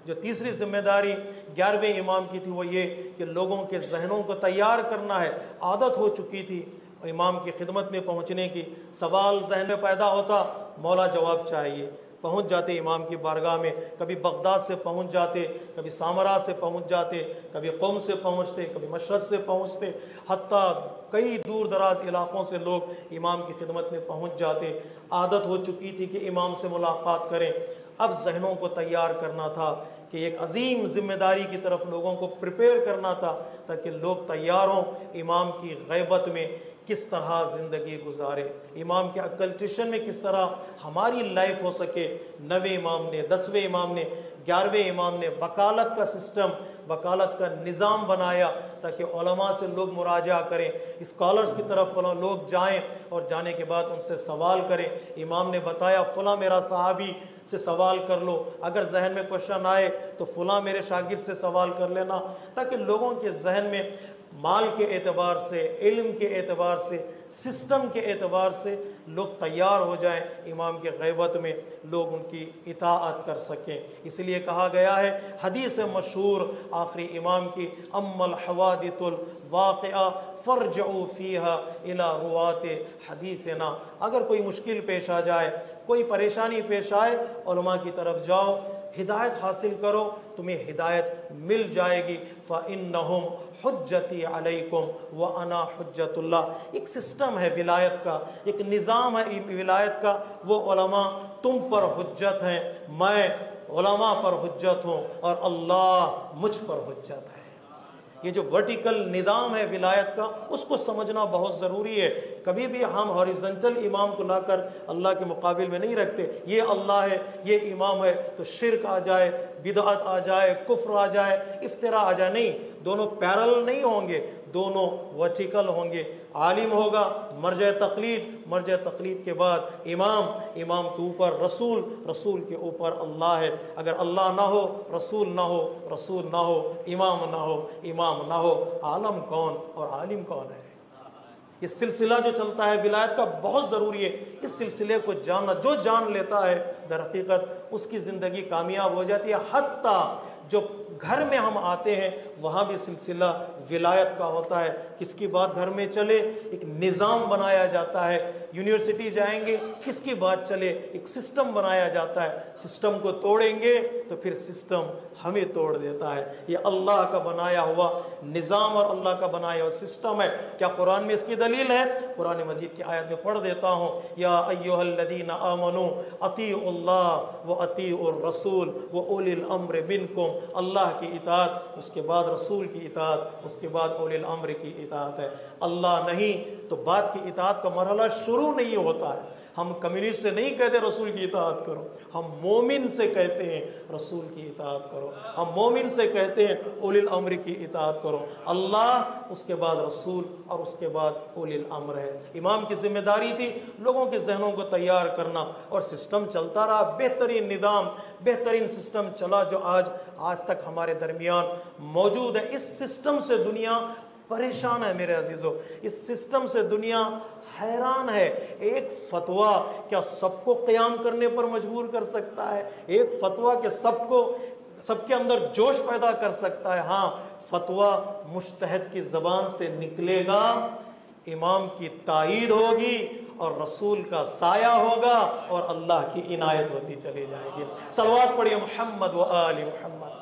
جو تیسری ذمہ داری 11ویں امام کی تھی وہ یہ کہ لوگوں کے ذہنوں کو تیار کرنا ہے۔ عادت ہو چکی تھی امام کی خدمت میں پہنچنے کی، سوال ذہن میں پیدا ہوتا، مولا جواب چاہیے، پہنچ جاتے امام کی بارگاہ میں، کبھی بغداد سے پہنچ جاتے، کبھی سامرا سے پہنچ جاتے، کبھی قم سے پہنچتے، کبھی مشرق سے پہنچتے، حتیٰ کئی دور دراز علاقوں سے لوگ امام کی خدمت میں پہنچ جاتے۔ عادت ہو چکی تھی کہ امام سے ملاقات کریں۔ اب ذہنوں کو تیار کرنا تھا کہ ایک عظیم ذمہ داری کی طرف لوگوں کو پریپیئر کرنا تھا تاکہ لوگ تیار ہوں امام کی غیبت میں کس طرح زندگی گزارے، امام کے اکلٹیشن میں کس طرح ہماری لائف ہو سکے۔ 9ویں امام نے، 10ویں امام نے، 11ویں امام نے وکالت کا سسٹم، وکالت کا نظام بنایا تاکہ علماء سے لوگ مراجعہ کریں، اسکالرز کی طرف لوگ جائیں اور جانے کے بعد ان سے سوال کریں۔ امام نے بتایا فلاں میرا صحابی سے سوال کر لو، اگر ذہن میں کوشچن آئے تو فلاں میرے شاگرد سے سوال کر لینا، تاکہ لوگوں کے ذہن میں مال کے اعتبار سے، علم کے اعتبار سے، سسٹم کے اعتبار سے لوگ تیار ہو جائیں، امام کے غیبت میں لوگ ان کی اطاعت کر سکیں۔ اس لیے کہا گیا ہے حدیث مشہور آخری امام کی، اما الحوادث الواقعہ فرجعوا فیہا الی روات حدیثنا، اگر کوئی مشکل پیش آ جائے، کوئی پریشانی پیش آئے، علماء کی طرف جاؤ، ہدایت حاصل کرو، تمہیں ہدایت مل جائے گی۔ فَإِنَّهُمْ حُجَّتِي عَلَيْكُمْ وَأَنَا حُجَّةُ اللَّهِ۔ ایک سسٹم ہے ولایت کا، ایک نظام ہے ولایت کا، وہ علماء تم پر حجت ہیں، میں علماء پر حجت ہوں، اور اللہ مجھ پر حجت ہے۔ یہ جو ورٹیکل نظام ہے ولایت کا، اس کو سمجھنا بہت ضروری ہے۔ کبھی بھی ہم ہاریزنٹل امام کو لا کر اللہ کے مقابل میں نہیں رکھتے، یہ اللہ ہے، یہ امام ہے، تو شرک آ جائے، بدعت آ جائے، کفر آ جائے، افتراء آ جائے، نہیں، دونوں پیرل نہیں ہوں گے، دونوں ورٹیکل ہوں گے۔ عالم ہوگا مرجع تقلید، مرجع تقلید کے بعد امام، امام کے اوپر رسول، رسول کے اوپر اللہ ہے۔ اگر اللہ نہ ہو، رسول نہ ہو، رسول نہ ہو، امام نہ ہو، امام نہ ہو، عالم کون اور عالم کون ہے؟ یہ سلسلہ جو چلتا ہے ولایت کا بہت ضروری ہے، اس سلسلے کو جاننا، جو جان لیتا ہے در حقیقت اس کی زندگی کامیاب ہو جاتی ہے۔ حتیٰ جو گھر میں ہم آتے ہیں وہاں بھی سلسلہ ولایت کا ہوتا ہے، کس کی بات گھر میں چلے، ایک نظام بنایا جاتا ہے۔ یونیورسٹی جائیں گے، کس کی بات چلے، ایک سسٹم بنایا جاتا ہے، سسٹم کو توڑیں گے تو پھر سسٹم ہمیں توڑ دیتا ہے۔ یہ اللہ کا بنایا ہوا نظام اور اللہ کا بنایا ہوا سسٹم ہے۔ کیا قرآن میں اس کی دلیل ہے؟ قرآن مجید کی آیت میں پڑھ دیتا ہوں، یا ایھا الذین آمنوا اطیعوا اللہ واطیعوا الرسول واولی الامر منکم، اللہ کی اطاعت، اس کے بعد رسول کی اطاعت، اس کے بعد اولی الامر کی اطاعت ہے۔ اللہ نہیں تو بات کی اطاعت کا مرحلہ شروع نہیں ہوتا ہے۔ ہم کمیونسٹ سے نہیں کہتے رسول کی اطاعت کرو، ہم مومن سے کہتے ہیں رسول کی اطاعت کرو، ہم مومن سے کہتے ہیں اولی الامر کی اطاعت کرو۔ اللہ، اس کے بعد رسول، اور اس کے بعد اولی الامر ہے۔ امام کی ذمہ داری تھی لوگوں کے ذہنوں کو تیار کرنا، اور سسٹم چلتا رہا، بہترین نظام، بہترین سسٹم چلا جو آج تک ہمارے درمیان موجود ہے۔ اس سسٹم سے دنیا پریشان ہے میرے عزیزو، اس سسٹم سے دنیا حیران ہے۔ ایک فتویٰ کیا سب کو قیام کرنے پر مجبور کر سکتا ہے؟ ایک فتویٰ کہ سب کے اندر جوش پیدا کر سکتا ہے؟ ہاں، فتویٰ مجتہد کی زبان سے نکلے گا، امام کی تائید ہوگی اور رسول کا سایہ ہوگا اور اللہ کی عنایت ہوتی چلی جائے گی۔ صلوات پڑھیے محمد و آل محمد۔